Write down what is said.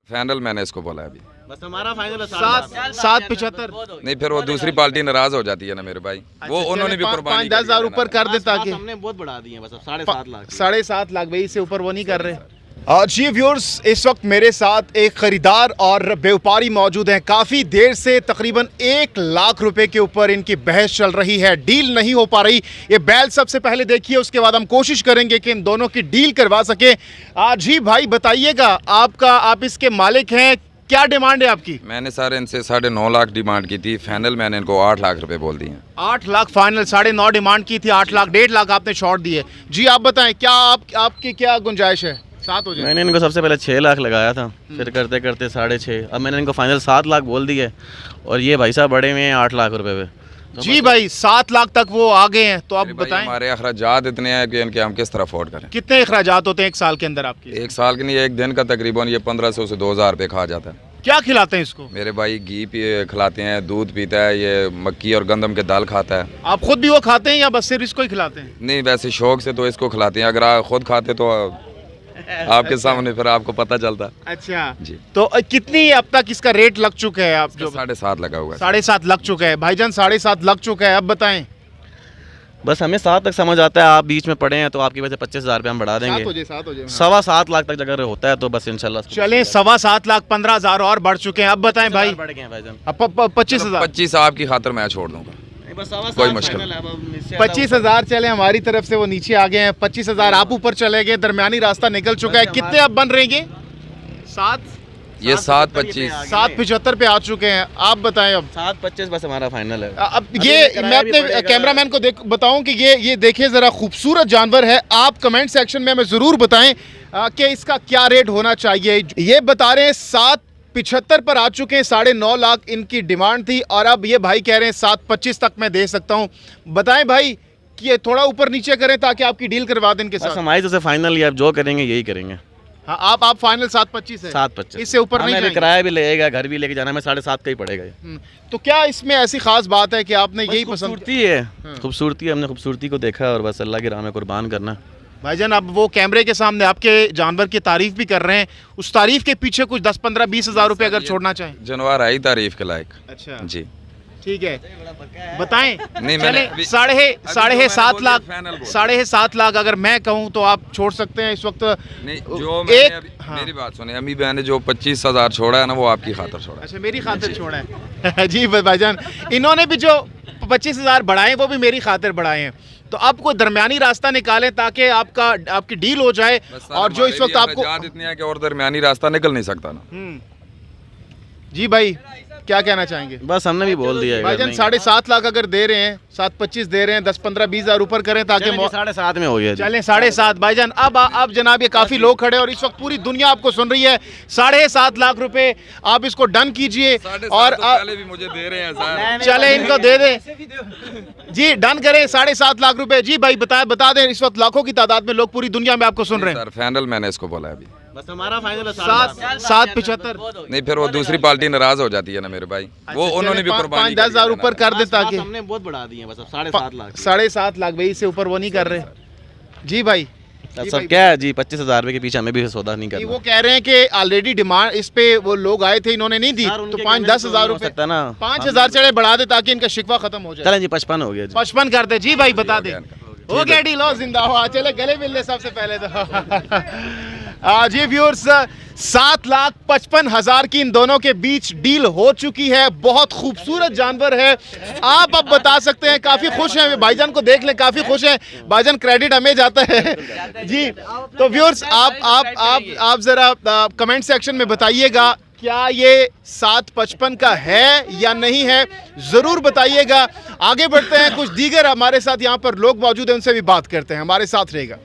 Final मैंने इसको बोला है अभी। बस हमारा फाइनल 7.75। नहीं फिर वो दूसरी पार्टी नाराज हो जाती है ना मेरे भाई। वो उन्होंने भी कुर्बानी 5-10 हज़ार ऊपर कर दे ताकि हमने बहुत बढ़ा दिए, बस अब 7.5 लाख। 7.5 लाख भाई, इससे ऊपर वो नहीं कर रहे। जी व्यूअर्स, इस वक्त मेरे साथ एक ख़रीदार और व्यापारी मौजूद हैं। काफ़ी देर से तकरीबन 1 लाख रुपए के ऊपर इनकी बहस चल रही है, डील नहीं हो पा रही। ये बैल सबसे पहले देखिए, उसके बाद हम कोशिश करेंगे कि इन दोनों की डील करवा सके। जी भाई बताइएगा, आप इसके मालिक हैं, क्या डिमांड है आपकी? मैंने सारे इनसे 9.5 लाख डिमांड की थी, फाइनल मैंने इनको 8 लाख रुपए बोल दिए। 8 लाख फाइनल, 9.5 डिमांड की थी, 8 लाख, 1.5 लाख आपने शॉर्ट दिए। जी आप बताएं, क्या आपकी क्या गुंजाइश है? 7 हो जाए। मैंने इनको सबसे पहले 6 लाख लगाया था, फिर करते करते 6.5, अब मैंने इनको फाइनल 7 लाख बोल दिए। और ये भाई साहब बड़े में 8 लाख रुपए पे। तो जी भाई 7 लाख तक वो आ गए हैं, तो आप बताएं हमारे अखराजात इतने हैं कि इनके हम किस तरह अफोर्ड करें। कितने अखराजात होते हैं एक साल के अंदर आपके? एक साल के नहीं, एक दिन का तकरीबन ये 1500 से 2000 रुपये खा जाता है। क्या खिलाते हैं इसको? मेरे भाई घी खिलाते हैं, दूध पीता है, ये मक्की और गंदम के दाल खाता है। आप खुद भी वो खाते हैं या बस सिर्फ इसको ही खिलाते हैं? नहीं वैसे शौक से तो इसको खिलाते हैं, अगर आप खुद खाते तो आपके सामने फिर आपको पता चलता। अच्छा जी। तो कितनी अब तक इसका रेट लग चुका है? आप जो 7.5 लगा हुआ है। 7.5 लग चुका है भाईजान, 7.5 लग चुका है। अब बताएं। बस हमें 7 तक समझ आता है, आप बीच में पड़े हैं तो आपकी वजह से 25,000 रुपये हम बढ़ा देंगे। 7.25 लाख तक अगर होता है तो बस इंशाल्लाह चलें। 7.25 लाख, 15,000 और बढ़ चुके हैं। अब बताएं भाई। बढ़ गए हैं भाईजान। अब 25,000। 25 आपकी खातिर मैं छोड़ दूंगा, कोई मुश्किल नहीं। 25,000 चले, हमारी तरफ से वो नीचे आ गए हैं। 25,000 आप ऊपर चले गए, दरमियानी रास्ता निकल चुका है। कितने अब बन रहेंगे? 7, ये 7.25 7.75 पे आ चुके हैं। आप बताएं अब। 7.25 बस हमारा फाइनल है। अब ये मैं अपने कैमरामैन को बताऊं कि ये देखिए ज़रा खूबसूरत जानवर है। आप कमेंट सेक्शन में हमें ज़रूर बताएं कि इसका क्या रेट होना चाहिए। ये बता रहे हैं 7.75 पर आ चुके हैं, 9.5 लाख इनकी डिमांड थी, और अब ये भाई कह रहे हैं 7.25 तक मैं दे सकता हूँ। बताएं भाई कि ये थोड़ा ऊपर नीचे करें ताकि आपकी डील करवा दें इनके साथ। हमारी तो फाइनल, आप जो करेंगे यही करेंगे। हाँ, आप फाइनल 7.25 है? 7.25, इससे ऊपर नहीं जाएंगे? किराया भी लगेगा, घर भी लेके जाना, हमें 7.5 का ही पड़ेगा। तो क्या इसमें ऐसी खास बात है कि आपने यही पसंद? खूबसूरती है, खूबसूरती, हमने खूबसूरती को देखा और बस अल्लाह की राह में कुर्बान करना। भाईजान अब वो कैमरे के सामने आपके जानवर की तारीफ भी कर रहे हैं, उस तारीफ के पीछे कुछ 10, 15, 20 हज़ार रुपए अगर छोड़ना चाहें? जानवर आई तारीफ के लायक। अच्छा जी ठीक है, बताएं। नहीं, चलें, 7.5 लाख, 7.5 लाख अगर मैं कहूं तो आप छोड़ सकते हैं इस वक्त? नहीं, जो मेरी बात सुने, अम्मी बहन ने जो 25,000 छोड़ा है ना, वो आपकी खातिर छोड़ा है। अच्छा, मेरी खातिर छोड़ा है। जी भाईजान, इन्होंने भी जो 25,000 बढ़ाए वो भी मेरी खातिर बढ़ाए हैं। तो आप कोई दरमियानी रास्ता निकालें ताकि आपकी डील हो जाए। और जो इस वक्त आपको इतनी है कि और दरमियानी रास्ता निकल नहीं सकता ना। जी भाई क्या कहना चाहेंगे? बस हमने भी बोल दिया है भाईजान 7.5 लाख अगर दे रहे हैं, 7.25 दे रहे हैं, 10, 15, 20 हज़ार ऊपर करें ताकि 7.5 में हो गया। चलें 7.5 भाईजान। अब जनाब ये काफ़ी लोग खड़े और इस वक्त पूरी दुनिया आपको सुन रही है। 7.5 लाख रुपए आप इसको डन कीजिए। और पहले भी मुझे दे रहे हैं, चले इनको दे दें जी, डन करें 7.5 लाख रुपए। जी भाई बता दें, इस वक्त लाखों की तादाद में लोग पूरी दुनिया में आपको सुन रहे हैं। फाइनल मैंने इसको बोला है अभी। बस हमारा फाइनल 7.75। नहीं फिर वो दूसरी पार्टी नाराज हो जाती है ना मेरे भाई। वो उन्होंने भी कुर्बानी 5-10 हज़ार ऊपर कर दे ताकि हमने बहुत बढ़ा दिए, बस अब 7.5 लाख। 7.5 लाख भाई, इससे ऊपर वो नहीं कर रहे। जी भाई सब क्या है जी, 25,000 रुपए के पीछे हमें भी सौदा नहीं करना। वो कह रहे हैं कि ऑलरेडी डिमांड इस पे वो लोग आए थे, इन्होंने नहीं दी, तो 5-10 हज़ार रुपए 5,000 चढ़े बढ़ा दे ताकि इनका शिकवा खत्म हो जाए। चलें जी 55 हो गया, 55 कर दे। जी भाई बता दे, हो गया डील, हो जिंदा हो। चले गले मिल ले सबसे पहले तो। जी व्यूअर्स, 7,55,000 की इन दोनों के बीच डील हो चुकी है। बहुत खूबसूरत जानवर है। आप अब बता सकते हैं, काफ़ी खुश हैं भाईजान को देख लें, काफ़ी खुश हैं भाईजान, क्रेडिट हमें जाता है। जी तो व्यूअर्स आप ज़रा कमेंट सेक्शन में बताइएगा क्या ये 7.55 का है या नहीं है, ज़रूर बताइएगा। आगे बढ़ते हैं, कुछ दीगर हमारे साथ यहाँ पर लोग मौजूद हैं, उनसे भी बात करते हैं। हमारे साथ रहेगा।